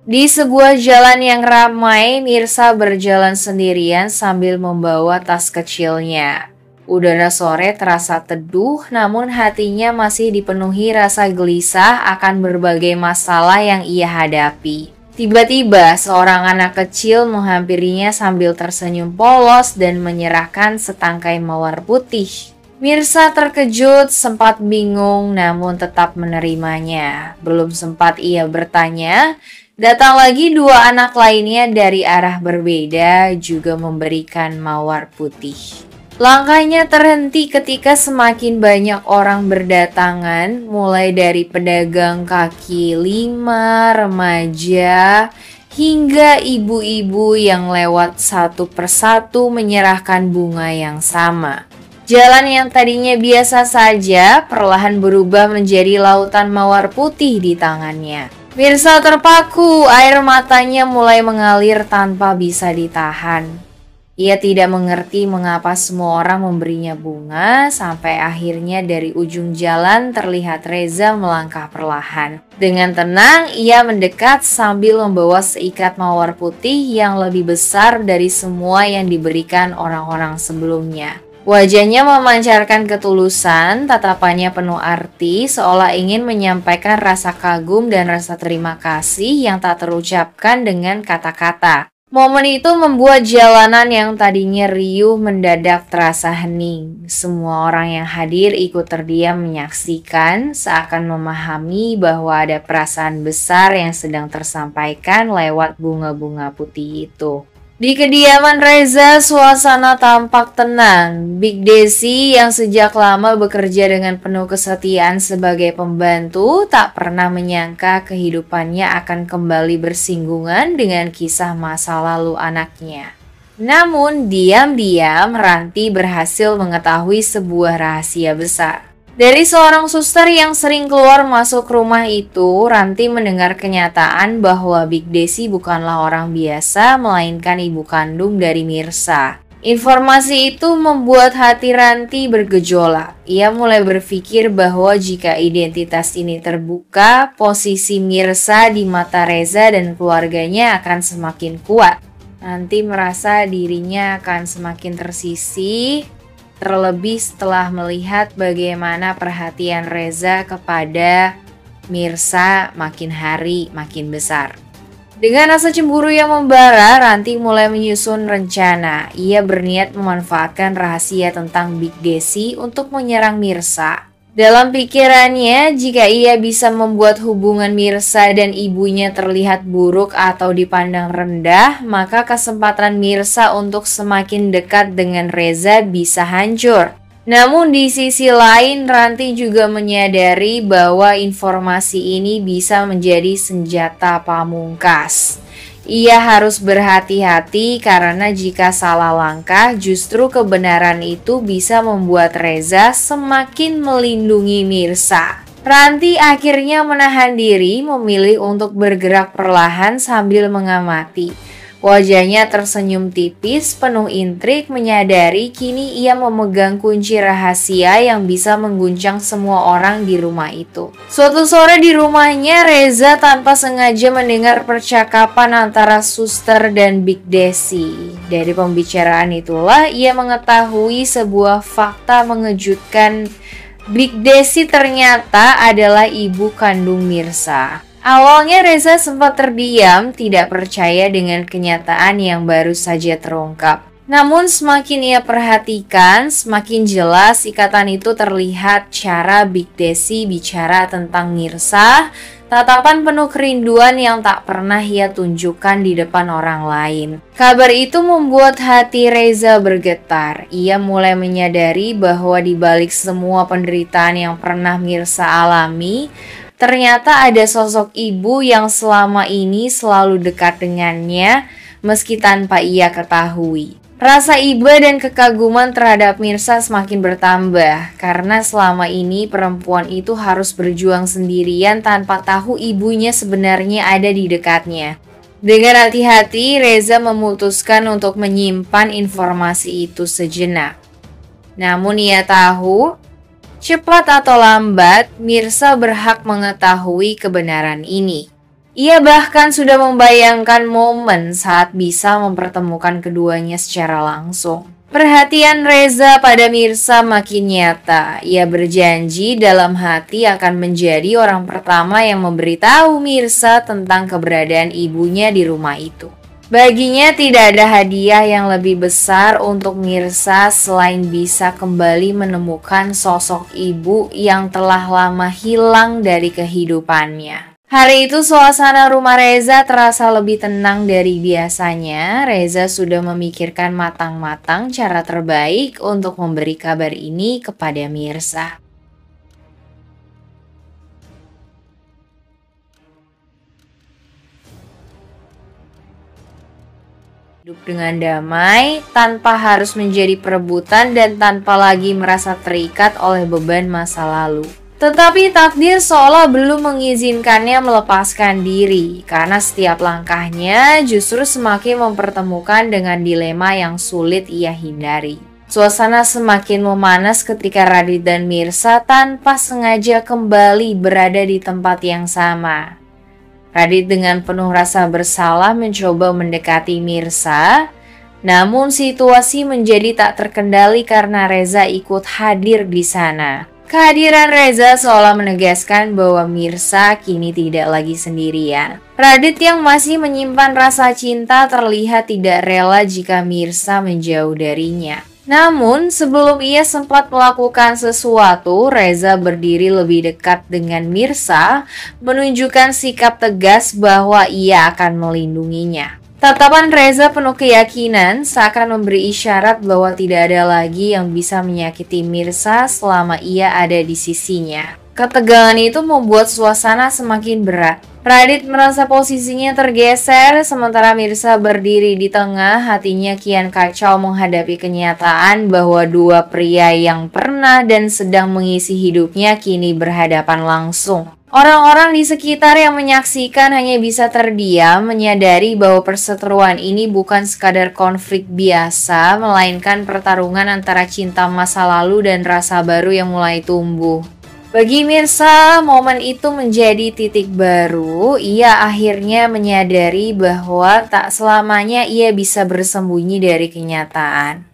Di sebuah jalan yang ramai, Mirsa berjalan sendirian sambil membawa tas kecilnya. Udara sore terasa teduh, namun hatinya masih dipenuhi rasa gelisah akan berbagai masalah yang ia hadapi. Tiba-tiba, seorang anak kecil menghampirinya sambil tersenyum polos dan menyerahkan setangkai mawar putih. Mirsa terkejut, sempat bingung, namun tetap menerimanya. Belum sempat ia bertanya, datang lagi dua anak lainnya dari arah berbeda juga memberikan mawar putih. Langkahnya terhenti ketika semakin banyak orang berdatangan, mulai dari pedagang kaki lima, remaja, hingga ibu-ibu yang lewat satu persatu menyerahkan bunga yang sama. Jalan yang tadinya biasa saja perlahan berubah menjadi lautan mawar putih di tangannya. Mirsa terpaku, air matanya mulai mengalir tanpa bisa ditahan. Ia tidak mengerti mengapa semua orang memberinya bunga, sampai akhirnya dari ujung jalan terlihat Reza melangkah perlahan. Dengan tenang, ia mendekat sambil membawa seikat mawar putih yang lebih besar dari semua yang diberikan orang-orang sebelumnya. Wajahnya memancarkan ketulusan, tatapannya penuh arti, seolah ingin menyampaikan rasa kagum dan rasa terima kasih yang tak terucapkan dengan kata-kata. Momen itu membuat jalanan yang tadinya riuh mendadak terasa hening. Semua orang yang hadir ikut terdiam menyaksikan, seakan memahami bahwa ada perasaan besar yang sedang tersampaikan lewat bunga-bunga putih itu. Di kediaman Reza, suasana tampak tenang. Big Desi yang sejak lama bekerja dengan penuh kesetiaan sebagai pembantu tak pernah menyangka kehidupannya akan kembali bersinggungan dengan kisah masa lalu anaknya. Namun, diam-diam Ranti berhasil mengetahui sebuah rahasia besar. Dari seorang suster yang sering keluar masuk rumah itu, Ranti mendengar kenyataan bahwa Big Desi bukanlah orang biasa, melainkan ibu kandung dari Mirsa. Informasi itu membuat hati Ranti bergejolak. Ia mulai berpikir bahwa jika identitas ini terbuka, posisi Mirsa di mata Reza dan keluarganya akan semakin kuat. Ranti merasa dirinya akan semakin tersisih, terlebih setelah melihat bagaimana perhatian Reza kepada Mirsa makin hari makin besar. Dengan rasa cemburu yang membara, Ranti mulai menyusun rencana. Ia berniat memanfaatkan rahasia tentang Big Desi untuk menyerang Mirsa. Dalam pikirannya, jika ia bisa membuat hubungan Mirsa dan ibunya terlihat buruk atau dipandang rendah, maka kesempatan Mirsa untuk semakin dekat dengan Reza bisa hancur. Namun di sisi lain, Ranti juga menyadari bahwa informasi ini bisa menjadi senjata pamungkas. Ia harus berhati-hati karena jika salah langkah, justru kebenaran itu bisa membuat Reza semakin melindungi Mirsa. Ranti akhirnya menahan diri, memilih untuk bergerak perlahan sambil mengamati. Wajahnya tersenyum tipis, penuh intrik, menyadari kini ia memegang kunci rahasia yang bisa mengguncang semua orang di rumah itu. Suatu sore di rumahnya, Reza tanpa sengaja mendengar percakapan antara suster dan Big Desi. Dari pembicaraan itulah ia mengetahui sebuah fakta mengejutkan. Big Desi ternyata adalah ibu kandung Mirsa. Awalnya Reza sempat terdiam, tidak percaya dengan kenyataan yang baru saja terungkap. Namun semakin ia perhatikan, semakin jelas ikatan itu terlihat. Cara Big Desi bicara tentang Mirsa, tatapan penuh kerinduan yang tak pernah ia tunjukkan di depan orang lain. Kabar itu membuat hati Reza bergetar. Ia mulai menyadari bahwa di balik semua penderitaan yang pernah Mirsa alami, ternyata ada sosok ibu yang selama ini selalu dekat dengannya, meski tanpa ia ketahui. Rasa iba dan kekaguman terhadap Mirsa semakin bertambah, karena selama ini perempuan itu harus berjuang sendirian tanpa tahu ibunya sebenarnya ada di dekatnya. Dengan hati-hati, Reza memutuskan untuk menyimpan informasi itu sejenak. Namun ia tahu, cepat atau lambat, Mirsa berhak mengetahui kebenaran ini. Ia bahkan sudah membayangkan momen saat bisa mempertemukan keduanya secara langsung. Perhatian Reza pada Mirsa makin nyata. Ia berjanji dalam hati akan menjadi orang pertama yang memberitahu Mirsa tentang keberadaan ibunya di rumah itu. Baginya tidak ada hadiah yang lebih besar untuk Mirsa selain bisa kembali menemukan sosok ibu yang telah lama hilang dari kehidupannya. Hari itu suasana rumah Reza terasa lebih tenang dari biasanya. Reza sudah memikirkan matang-matang cara terbaik untuk memberi kabar ini kepada Mirsa. Hidup dengan damai, tanpa harus menjadi perebutan dan tanpa lagi merasa terikat oleh beban masa lalu. Tetapi takdir seolah belum mengizinkannya melepaskan diri, karena setiap langkahnya justru semakin mempertemukan dengan dilema yang sulit ia hindari. Suasana semakin memanas ketika Radit dan Mirsa tanpa sengaja kembali berada di tempat yang sama. Radit dengan penuh rasa bersalah mencoba mendekati Mirsa, namun situasi menjadi tak terkendali karena Reza ikut hadir di sana. Kehadiran Reza seolah menegaskan bahwa Mirsa kini tidak lagi sendirian. Radit yang masih menyimpan rasa cinta terlihat tidak rela jika Mirsa menjauh darinya. Namun, sebelum ia sempat melakukan sesuatu, Reza berdiri lebih dekat dengan Mirsa, menunjukkan sikap tegas bahwa ia akan melindunginya. Tatapan Reza penuh keyakinan, seakan memberi isyarat bahwa tidak ada lagi yang bisa menyakiti Mirsa selama ia ada di sisinya. Ketegangan itu membuat suasana semakin berat. Radit merasa posisinya tergeser, sementara Mirsa berdiri di tengah, hatinya kian kacau menghadapi kenyataan bahwa dua pria yang pernah dan sedang mengisi hidupnya kini berhadapan langsung. Orang-orang di sekitar yang menyaksikan hanya bisa terdiam, menyadari bahwa perseteruan ini bukan sekadar konflik biasa, melainkan pertarungan antara cinta masa lalu dan rasa baru yang mulai tumbuh. Bagi Mirsa, momen itu menjadi titik baru. Ia akhirnya menyadari bahwa tak selamanya ia bisa bersembunyi dari kenyataan.